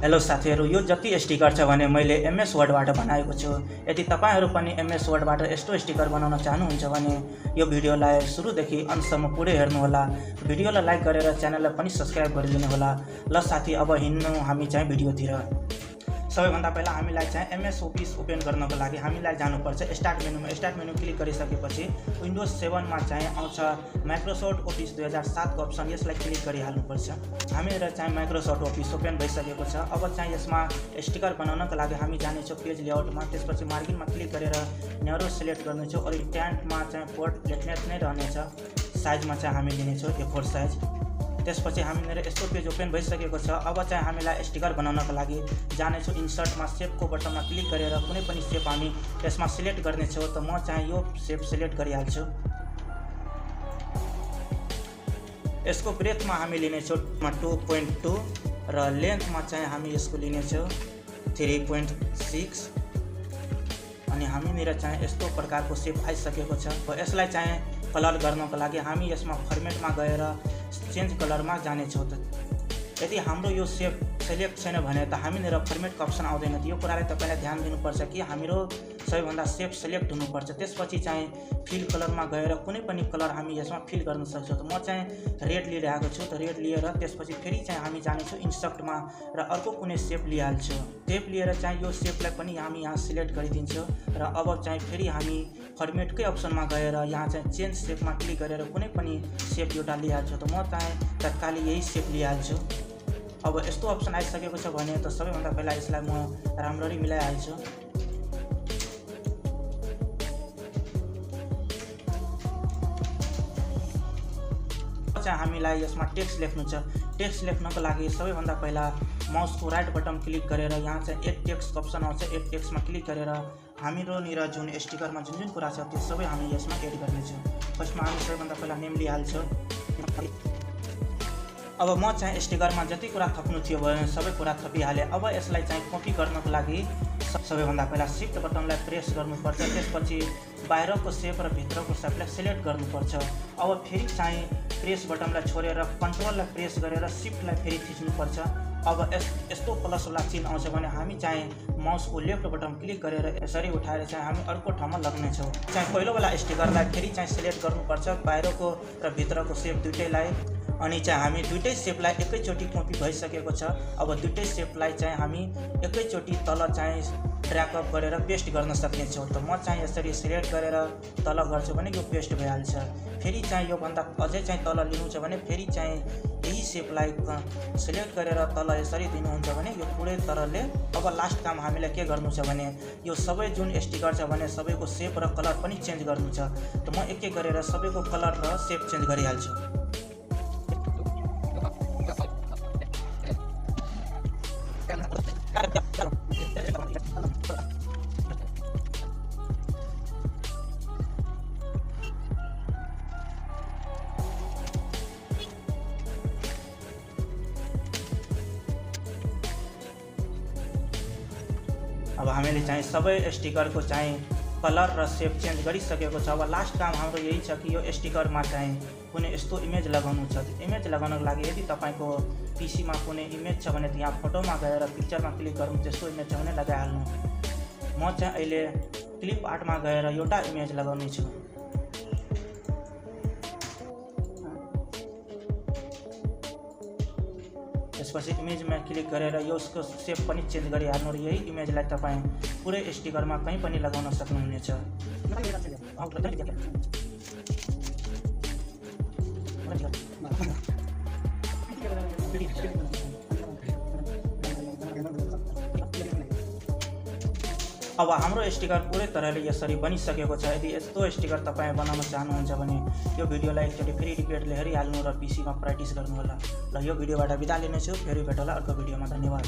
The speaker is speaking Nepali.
हेलो साथीहरु, यो जति स्टिकर छ भने मैले एमएस वर्डबाट बनाएको छु। यदि तपाईहरु पनि एमएस वर्डबाट यस्तो स्टिकर बनाउन चाहनुहुन्छ भने यो भिडियोलाई सुरुदेखि अन्तसम्म पुरै हेर्नु होला। भिडियोलाई लाइक गरेर च्यानललाई पनि सब्स्क्राइब गरिदिनु होला। ल साथी, अब हिँड्नु हामी चाहिँ भिडियोतिर। सबैभन्दा पहिला हामीलाई चाहिँ एमएस अफिस ओपन गर्नको लागि हामीलाई जानुपर्छ स्टार्ट मेनुमा। स्टार्ट मेनु क्लिक गरिसकेपछि विन्डोज 7 मा चाहिँ आउँछ माइक्रोसफ्ट अफिस 2007 को अप्सन, यसलाई क्लिक गरिहाल्नुपर्छ। हामीहरु चाहिँ माइक्रोसफ्ट अफिस ओपन भइसकेको छ। अब चाहिँ यसमा स्टिकर बनाउनको लागि हामी जानेछौँ पेज लेआउटमा। त्यसपछि मार्जिनमा क्लिक गरेर न्यारो सिलेक्ट गर्नेछौँ और ट्यान्टमा चाहिँ फोर्ट लेख्नेछ नै रहनेछ। साइजमा चाहिँ हामी लिनेछौँ A4 साइज। त्यसपछि हामीहरु यस्तो पेज ओपन भइसकेको छ। अब चाहिँ हामीलाई स्टिकर बनाउनको लागि जानेछौँ इन्सर्टमा शेपको बटनमा क्लिक गरेर कुनै पनि शेप हामी यसमा सिलेक्ट गर्नेछौँ। त म चाहिँ यो शेप सिलेक्ट गरिहाल्छु। यसको ब्रेथमा हामी लिनेछौँ 2.2 र लेन्थमा चाहिँ हामी यसको लिनेछौँ 3.6 अनि हामीहरु चाहिँ यस्तो प्रकारको शेप आइसकेको छ। यसलाई चाहिँ कलर गर्नको लागि हामी यसमा फर्मेटमा गएर चेन्ज कलरमा जानेछौँ। यदि हाम्रो यो शेप सिलेक्ट छैन भने त हामीहरु फर्मेटको अप्सन आउँदैन। यो कुरालाई तपाईले ध्यान दिनुपर्छ कि हाम्रो सबैभन्दा शेप सिलेक्ट हुनुपर्छ। त्यसपछि चाहिँ फिल कलरमा गएर कुनै पनि कलर हामी यसमा फिल गर्न सक्छौँ। त म चाहिँ रेड लिइरहेको छु। त रेड लिएर त्यसपछि फेरि चाहिँ हामी जानेछौँ इन्सर्टमा र अर्को कुनै शेप लिइहाल्छौँ। शेप लिएर चाहिँ यो शेपलाई पनि हामी यहाँ सिलेक्ट गरिदिन्छौँ र अब चाहिँ फेरि हामी फर्मेटकै अप्सनमा गएर यहाँ चाहिँ चेन्ज शेपमा क्लिक गरेर कुनै पनि शेप एउटा लिइहाल्छौँ। त म चाहिँ तत्काल यही शेप लिइहाल्छु। अब यस्तो अप्सन आइसकेको छ भने त सबैभन्दा पहिला यसलाई म राम्ररी मिलाइहाल्छु। चाहिँ हामीलाई यसमा टेक्स्ट लेख्नु छ। टेक्स्ट लेख्नको लागि सबैभन्दा पहिला माउसको राइट बटन क्लिक गरेर यहाँ चाहिँ एड टेक्स्ट अप्सन आउँछ। एड टेक्स्टमा क्लिक गरेर हामीरोनिर जुन स्टिकरमा जुन कुरा छ त्यो सबै हामी यसमा एड गर्नेछौँ। फर्स्टमा हामी सबैभन्दा पहिला नेम लिइहाल्छौँ। अब म चाहिँ स्टिकरमा जति कुरा थप्नु थियो भने सबै कुरा थपिहालेँ। अब यसलाई चाहिँ कपी गर्नको लागि सबैभन्दा पहिला शिफ्ट बटनलाई प्रेस गर्नुपर्छ। त्यसपछि बाहिरको शेप र भित्रको शेपलाई सिलेक्ट गर्नुपर्छ। अब फेरि चाहिँ प्रेस बटनलाई छोडेर कन्ट्रोललाई प्रेस गरेर शिफ्टलाई फेरि थिच्नुपर्छ। अब यस्तो प्लस वाला चिन्ह आउँछ भने हामी चाहिँ माउसको लेफ्ट बटन क्लिक गरेर यसरी उठाएर चाहिँ हामी अर्को ठाउँमा लग्नेछौँ। चाहिँ पहिलोवाला स्टिकरलाई फेरि चाहिँ सिलेक्ट गर्नुपर्छ, बाहिरको र भित्रको शेप दुईटैलाई। अनि चाहिँ हामी दुईटै शेपलाई एकैचोटि कपी भइसकेको छ। अब दुईटै शेपलाई चाहिँ हामी एकैचोटि तल चाहिँ ड्र्याग अप गरेर पेस्ट गर्न सक्नेछौँ। त म चाहिँ यसरी सिलेक्ट गरेर तल गर्छु भने यो पेस्ट भइहाल्छ। फेरि चाहिँ योभन्दा अझै चाहिँ तल लिनु छ भने फेरि चाहिँ यही शेपलाई सिलेक्ट गरेर तल यसरी दिनुहुन्छ भने यो पुरै तरहले। अब लास्ट काम हामीलाई के गर्नु छ भने यो सबै जुन स्टिकर छ भने सबैको शेप र कलर पनि चेन्ज गर्नु छ। त म एक एक गरेर सबैको कलर र शेप चेन्ज गरिहाल्छु। अब हामीले चाहिँ सबै स्टिकरको चाहिँ कलर र शेप चेन्ज गरिसकेको छ। अब लास्ट काम हाम्रो यही छ कि यो स्टिकरमा चाहिँ कुनै यस्तो इमेज लगाउनु छ। इमेज लगाउनको लागि यदि तपाईँको पीसीमा कुनै इमेज छ भने यहाँ फोटोमा गएर पिक्चरमा क्लिक गर्नु, त्यस्तो इमेज छ भने लगाइहाल्नु। म चाहिँ अहिले क्लिप आर्टमा गएर एउटा इमेज लगाउने छु। त्यसपछि इमेजमा क्लिक गरेर यसको शेप पनि चेन्ज गरिहाल्नु र यही इमेजलाई तपाईँ पुरै स्टिकरमा कहीँ पनि लगाउन सक्नुहुनेछ। अब हाम्रो स्टिकर पुरै तरहले यसरी बनिसकेको छ। यदि यस्तो स्टिकर तपाईँ बनाउन चाहनुहुन्छ भने यो भिडियोलाई एकचोटि फेरि रिपिटले हेरिहाल्नु र पीसीमा प्र्याक्टिस गर्नु होला। ल यो भिडियोबाट बिदा लिनेछु। फेरि भेटौँला अर्को भिडियोमा। धन्यवाद।